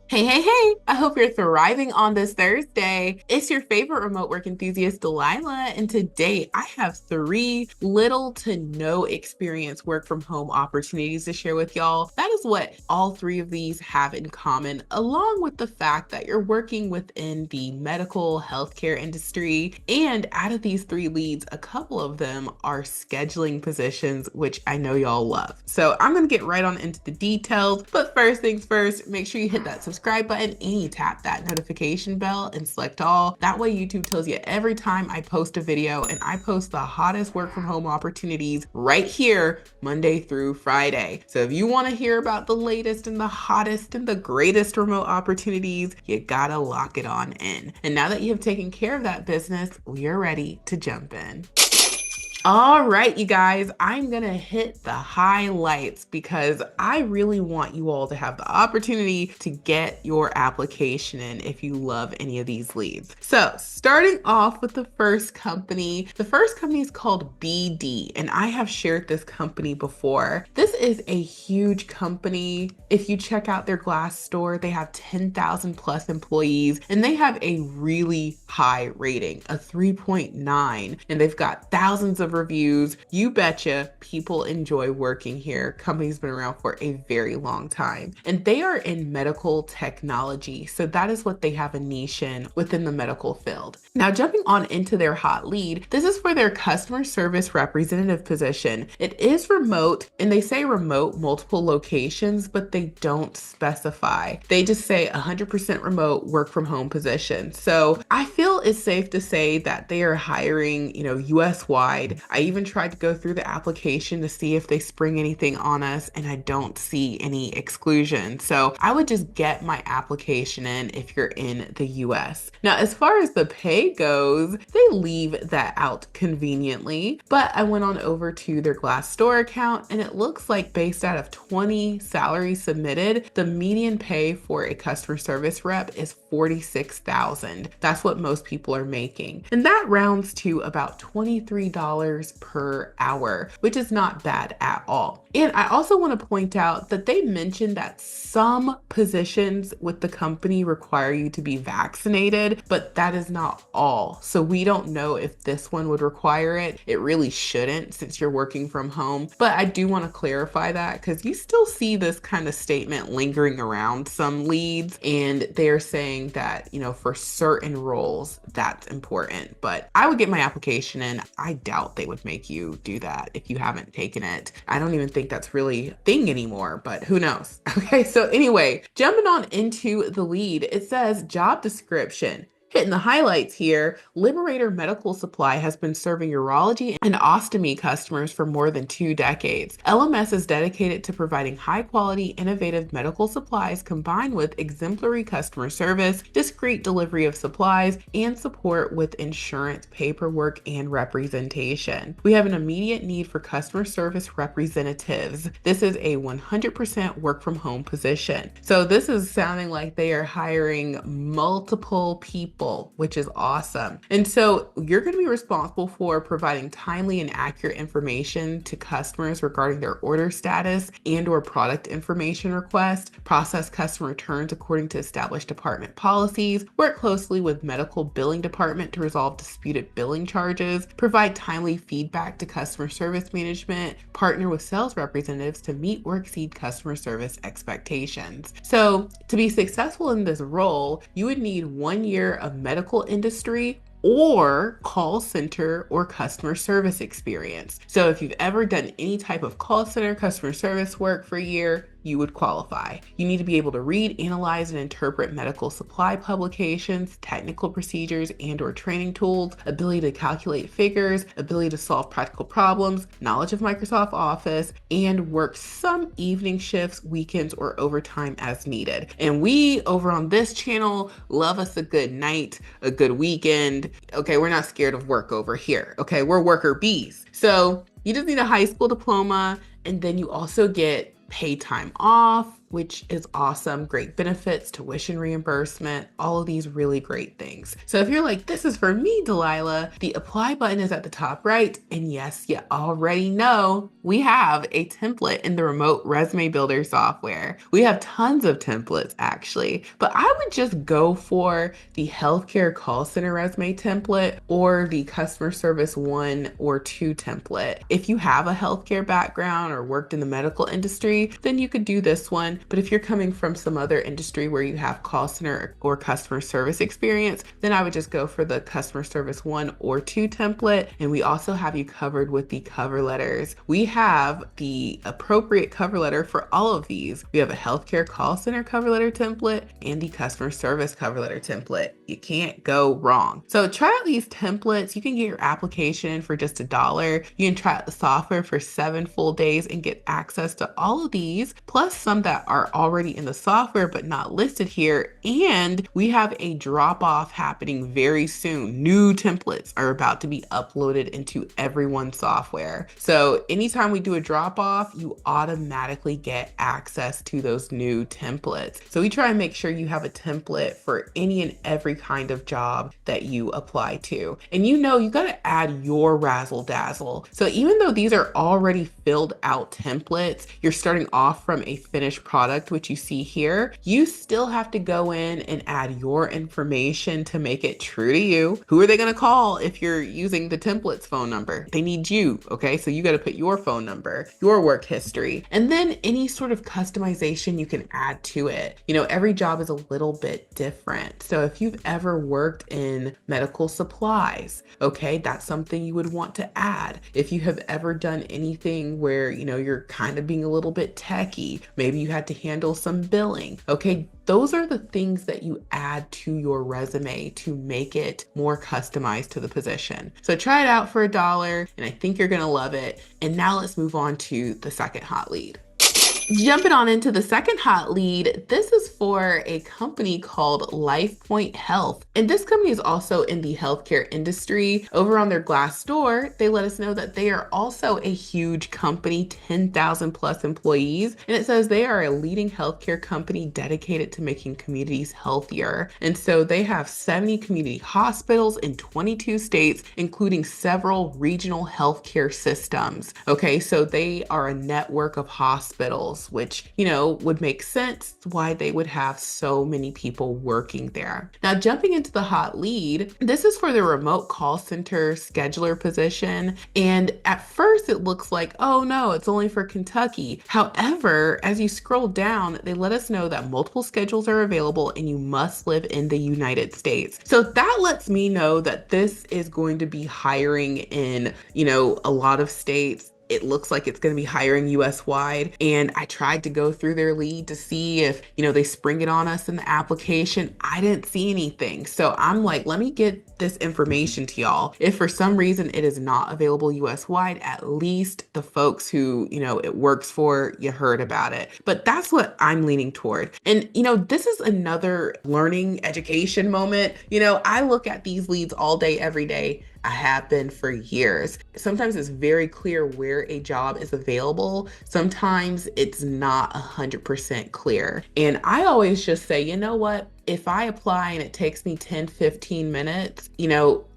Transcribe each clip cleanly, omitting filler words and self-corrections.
Hey, hey, hey! I hope you're thriving on this Thursday. It's your favorite remote work enthusiast, Delilah, and today I have three little to no experience work from home opportunities to share with y'all. That is what all three of these have in common, along with the fact that you're working within the medical healthcare industry. And out of these three leads, a couple of them are scheduling positions, which I know y'all love. So I'm gonna get right on into the details, but first things first, make sure you hit that subscribe button and you tap that notification bell and select all. That way YouTube tells you every time I post a video, and I post the hottest work from home opportunities right here Monday through Friday. So if you want to hear about the latest and the hottest and the greatest remote opportunities, you gotta lock it on in. And now that you have taken care of that business, we are ready to jump in. All right, you guys, I'm gonna hit the highlights because I really want you all to have the opportunity to get your application in if you love any of these leads. So starting off with the first company is called BD, and I have shared this company before. This is a huge company. If you check out their Glassdoor, they have 10,000 plus employees, and they have a really high rating, a 3.9, and they've got thousands of reviews. You betcha people enjoy working here. Company's been around for a very long time, and they are in medical technology. So that is what they have a niche in within the medical field. Now, jumping on into their hot lead, this is for their customer service representative position. It is remote, and they say remote multiple locations, but they don't specify. They just say 100% remote work from home position. So I feel it's safe to say that they are hiring, US wide. I even tried to go through the application to see if they spring anything on us, and I don't see any exclusion. So I would just get my application in if you're in the US. Now, as far as the pay goes, they leave that out conveniently, but I went on over to their Glassdoor account, and it looks like based out of 20 salaries submitted, the median pay for a customer service rep is $46,000. That's what most people are making. And that rounds to about $23 per hour, which is not bad at all. And I also want to point out that they mentioned that some positions with the company require you to be vaccinated, but that is not all. So we don't know if this one would require it. It really shouldn't, since you're working from home. But I do want to clarify that because you still see this kind of statement lingering around some leads, and they're saying that, for certain roles, that's important. But I would get my application in. I doubt they would make you do that if you haven't taken it. I don't even think that's really a thing anymore, but who knows? Okay, so anyway, jumping on into the lead, it says job description. Hitting the highlights here, Liberator Medical Supply has been serving urology and ostomy customers for more than 2 decades. LMS is dedicated to providing high-quality, innovative medical supplies combined with exemplary customer service, discreet delivery of supplies, and support with insurance paperwork and representation. We have an immediate need for customer service representatives. This is a 100% work from home position. So this is sounding like they are hiring multiple people, which is awesome. And so you're going to be responsible for providing timely and accurate information to customers regarding their order status and/or product information request, process customer returns according to established department policies, work closely with medical billing department to resolve disputed billing charges, provide timely feedback to customer service management, partner with sales representatives to meet or exceed customer service expectations. So to be successful in this role, you would need 1 year of medical industry or call center or customer service experience. So if you've ever done any type of call center, customer service work for a year, you would qualify. You need to be able to read, analyze, and interpret medical supply publications, technical procedures, and/or training tools, ability to calculate figures, ability to solve practical problems, knowledge of Microsoft Office, and work some evening shifts, weekends, or overtime as needed. And we over on this channel love us a good night, a good weekend. Okay, we're not scared of work over here. Okay, we're worker bees. So you just need a high school diploma, and then you also get paid time off, which is awesome. Great benefits, tuition reimbursement, all of these really great things. So if you're like, this is for me, Delilah, the apply button is at the top right. And yes, you already know we have a template in the remote resume builder software. We have tons of templates actually, but I would just go for the healthcare call center resume template or the customer service 1 or 2 template. If you have a healthcare background or worked in the medical industry, then you could do this one. But if you're coming from some other industry where you have call center or customer service experience, then I would just go for the customer service 1 or 2 template. And we also have you covered with the cover letters. We have the appropriate cover letter for all of these. We have a healthcare call center cover letter template and the customer service cover letter template. You can't go wrong. So try out these templates. You can get your application for just $1. You can try out the software for 7 full days and get access to all of these, plus some that are already in the software but not listed here. And we have a drop off happening very soon. New templates are about to be uploaded into everyone's software. So anytime we do a drop off, you automatically get access to those new templates. So we try and make sure you have a template for any and every kind of job that you apply to. And you got to add your razzle dazzle. So even though these are already filled out templates, you're starting off from a finished product, which you see here, you still have to go in and add your information to make it true to you. Who are they going to call if you're using the template's phone number? They need you, okay? So you got to put your phone number, your work history, and then any sort of customization you can add to it. Every job is a little bit different. So if you've ever worked in medical supplies, okay, that's something you would want to add. If you have ever done anything where, you're kind of being a little bit techie, maybe you had to handle some billing, okay, those are the things that you add to your resume to make it more customized to the position. So try it out for $1, and I think you're gonna love it. And now let's move on to the second hot lead. Jumping on into the second hot lead, this is for a company called LifePoint Health. And this company is also in the healthcare industry. Over on their Glassdoor, they let us know that they are also a huge company, 10,000 plus employees. And it says they are a leading healthcare company dedicated to making communities healthier. And so they have 70 community hospitals in 22 states, including several regional healthcare systems. Okay, so they are a network of hospitals, which, would make sense why they would have so many people working there. Now, jumping into the hot lead, this is for the remote call center scheduler position. And at first it looks like, oh no, it's only for Kentucky. However, as you scroll down, they let us know that multiple schedules are available and you must live in the United States. So that lets me know that this is going to be hiring in, a lot of states. It looks like it's going to be hiring US wide. And I tried to go through their lead to see if, they spring it on us in the application. I didn't see anything. So I'm like, let me get this information to y'all. If for some reason it is not available US wide, at least the folks who, it works for, you heard about it. But that's what I'm leaning toward. And, this is another learning education moment. I look at these leads all day, every day. I have been for years. Sometimes it's very clear where a job is available. Sometimes it's not 100% clear. And I always just say, you know what? If I apply and it takes me 10, 15 minutes,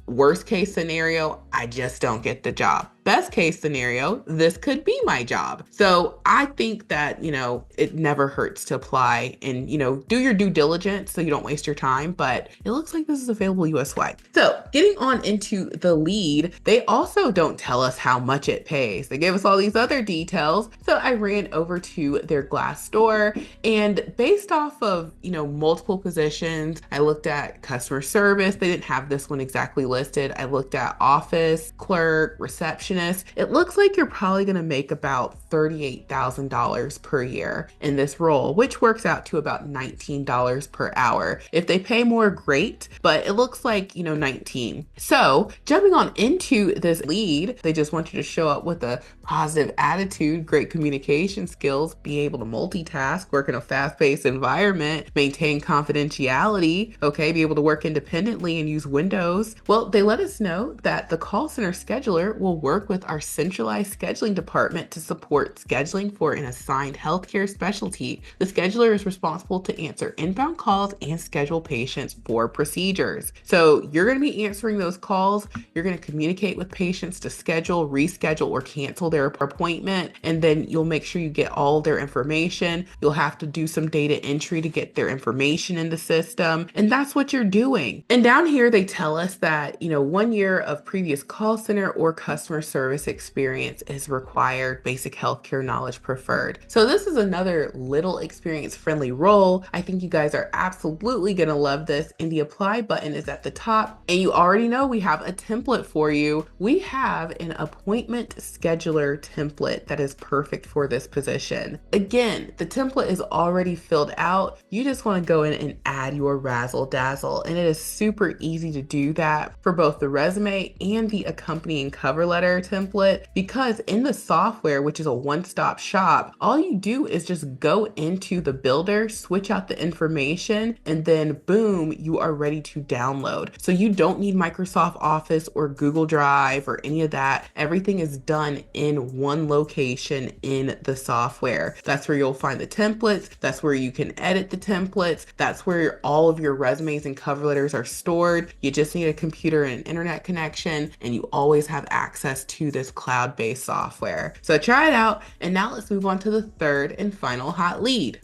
worst case scenario, I just don't get the job. Best case scenario, this could be my job. So I think that, it never hurts to apply and, do your due diligence so you don't waste your time. But it looks like this is available US wide. So getting on into the lead, they also don't tell us how much it pays. They gave us all these other details. So I ran over to their Glassdoor, and based off of, multiple positions, I looked at customer service. They didn't have this one exactly listed. I looked at office, clerk, receptionist. It looks like you're probably going to make about $38,000 per year in this role, which works out to about $19 per hour. If they pay more, great, but it looks like, 19. So jumping on into this lead, they just want you to show up with a positive attitude, great communication skills, be able to multitask, work in a fast-paced environment, maintain confidentiality, okay, be able to work independently and use Windows. Well, they let us know that the call center scheduler will work work with our centralized scheduling department to support scheduling for an assigned healthcare specialty. The scheduler is responsible to answer inbound calls and schedule patients for procedures. So you're going to be answering those calls. You're going to communicate with patients to schedule, reschedule, or cancel their appointment. And then you'll make sure you get all their information. You'll have to do some data entry to get their information in the system. And that's what you're doing. And down here, they tell us that, 1 year of previous call center or customer service experience is required, basic healthcare knowledge preferred. So this is another little experience-friendly role. I think you guys are absolutely going to love this. And the apply button is at the top. And you already know we have a template for you. We have an appointment scheduler template that is perfect for this position. Again, the template is already filled out. You just want to go in and add your razzle dazzle. And it is super easy to do that for both the resume and the accompanying cover letter template, because in the software, which is a one-stop shop, all you do is just go into the builder, switch out the information, and then boom, you are ready to download. So you don't need Microsoft Office or Google Drive or any of that. Everything is done in one location in the software. That's where you'll find the templates. That's where you can edit the templates. That's where all of your resumes and cover letters are stored. You just need a computer and an internet connection, and you always have access to this cloud-based software. So try it out. And now let's move on to the third and final hot lead.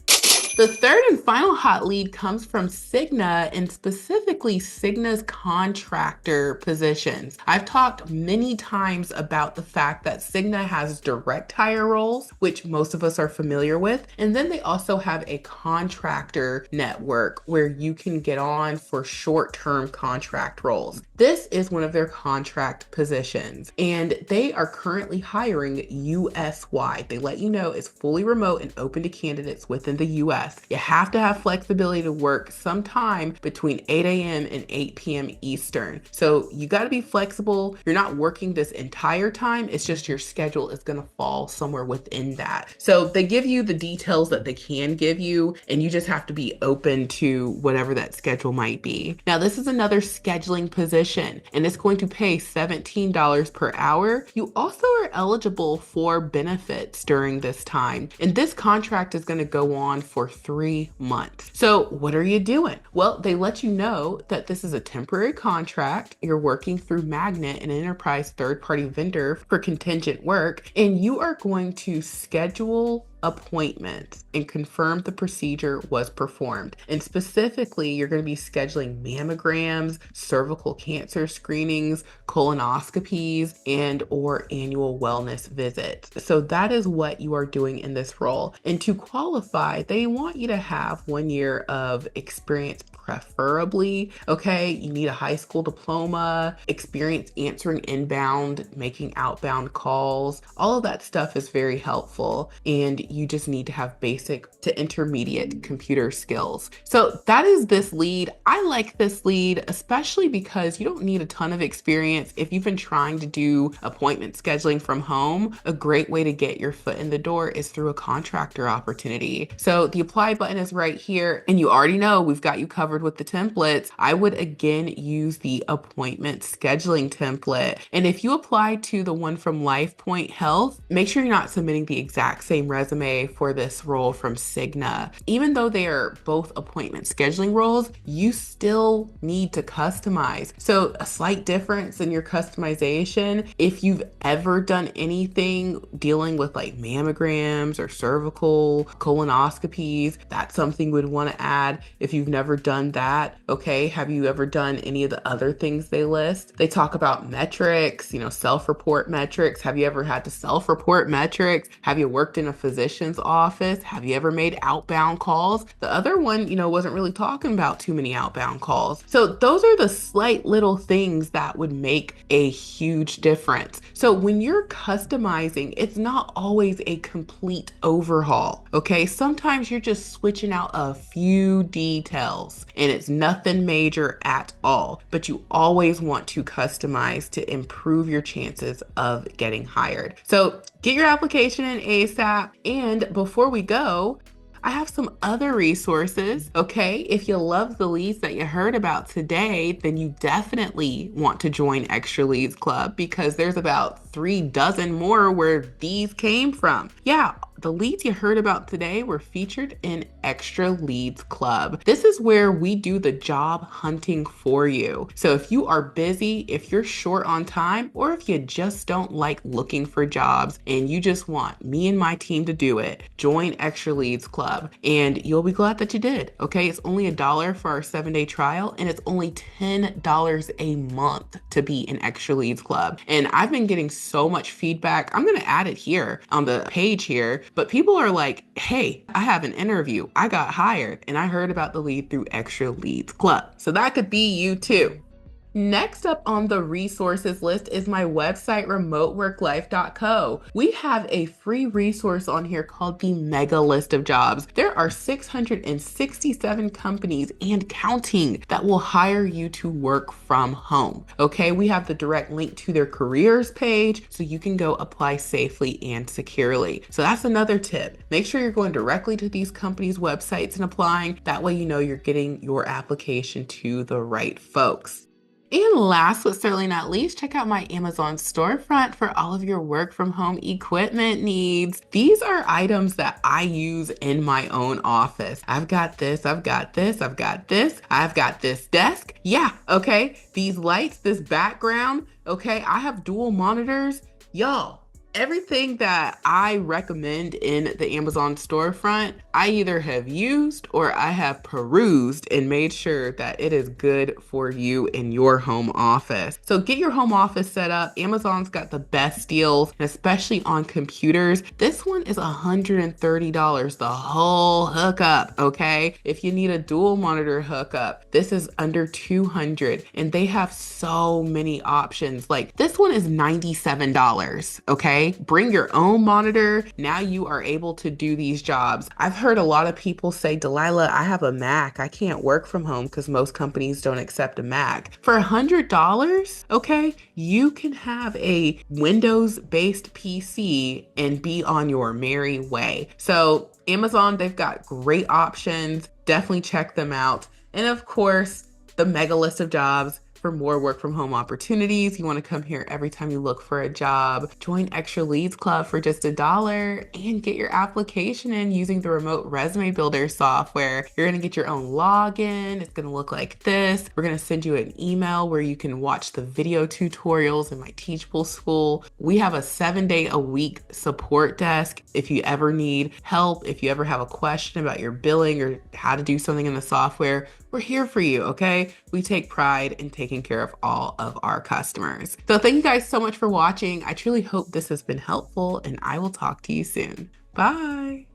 The third and final hot lead comes from Cigna, and specifically Cigna's contractor positions. I've talked many times about the fact that Cigna has direct hire roles, which most of us are familiar with. And then they also have a contractor network where you can get on for short-term contract roles. This is one of their contract positions, and they are currently hiring US-wide. They let you know it's fully remote and open to candidates within the US. You have to have flexibility to work sometime between 8 a.m. and 8 p.m. Eastern. So you got to be flexible. You're not working this entire time. It's just your schedule is going to fall somewhere within that. So they give you the details that they can give you, and you just have to be open to whatever that schedule might be. Now, this is another scheduling position, and it's going to pay $17 per hour. You also are eligible for benefits during this time, and this contract is going to go on for 3 months. So what are you doing? Well, they let you know that this is a temporary contract. You're working through Magnet, an enterprise third-party vendor for contingent work, and you are going to schedule appointments and confirm the procedure was performed. And specifically, you're going to be scheduling mammograms, cervical cancer screenings, colonoscopies, and or annual wellness visits. So that is what you are doing in this role. And to qualify, they want you to have 1 year of experience preferably. Okay, you need a high school diploma, experience answering inbound, making outbound calls. All of that stuff is very helpful, and you just need to have basic to intermediate computer skills. So that is this lead. I like this lead, especially because you don't need a ton of experience. If you've been trying to do appointment scheduling from home, a great way to get your foot in the door is through a contractor opportunity. So the apply button is right here, and you already know we've got you covered with the templates. I would again use the appointment scheduling template. And if you apply to the one from LifePoint Health, make sure you're not submitting the exact same resume for this role from Cigna. Even though they are both appointment scheduling roles, you still need to customize. So a slight difference in your customization, if you've ever done anything dealing with like mammograms or cervical colonoscopies, that's something we'd want to add. If you've never done that, okay, have you ever done any of the other things they list? They talk about metrics, self-report metrics. Have you ever had to self-report metrics? Have you worked in a physician's office? Have you ever made outbound calls? The other one, wasn't really talking about too many outbound calls. So those are the slight little things that would make a huge difference. So when you're customizing, it's not always a complete overhaul, okay? Sometimes you're just switching out a few details and it's nothing major at all, but you always want to customize to improve your chances of getting hired. So get your application in ASAP. And before we go, I have some other resources. Okay, if you love the leads that you heard about today, then you definitely want to join Extra Leads Club because there's about 3 dozen more where these came from. Yeah, the leads you heard about today were featured in Extra Leads Club. This is where we do the job hunting for you. So if you are busy, if you're short on time, or if you just don't like looking for jobs and you just want me and my team to do it, join Extra Leads Club and you'll be glad that you did. Okay, it's only $1 for our 7-day trial and it's only $10 a month to be an Extra Leads Club. And I've been getting so much feedback. I'm going to add it here on the page here, but people are like, hey, I have an interview. I got hired and I heard about the lead through Extra Leads Club. So that could be you too. Next up on the resources list is my website, remoteworklife.co. We have a free resource on here called the Mega List of Jobs. There are 667 companies and counting that will hire you to work from home. Okay, we have the direct link to their careers page so you can go apply safely and securely. So that's another tip. Make sure you're going directly to these companies' websites and applying. That way you know you're getting your application to the right folks. And last but certainly not least, check out my Amazon storefront for all of your work from home equipment needs. These are items that I use in my own office. I've got this, I've got this, I've got this, I've got this desk. Yeah, okay. These lights, this background, okay. I have dual monitors. Y'all, everything that I recommend in the Amazon storefront, I either have used or I have perused and made sure that it is good for you in your home office. So get your home office set up. Amazon's got the best deals, and especially on computers. This one is $130, the whole hookup, okay? If you need a dual monitor hookup, this is under $200, and they have so many options. Like this one is $97, okay? Bring your own monitor. Now you are able to do these jobs. I've heard a lot of people say, Delilah, I have a Mac. I can't work from home because most companies don't accept a Mac. For $100, okay, you can have a Windows-based PC and be on your merry way. So Amazon, they've got great options. Definitely check them out. And of course, the mega list of jobs. For more work from home opportunities, you want to come here every time you look for a job. Join Extra Leads Club for just $1 and get your application in using the remote resume builder software. You're going to get your own login. It's going to look like this. We're going to send you an email where you can watch the video tutorials in my Teachable School. We have a 7-day-a-week support desk. If you ever need help, if you ever have a question about your billing or how to do something in the software, we're here for you, okay? We take pride in taking care of all of our customers. So thank you guys so much for watching. I truly hope this has been helpful and I will talk to you soon. Bye.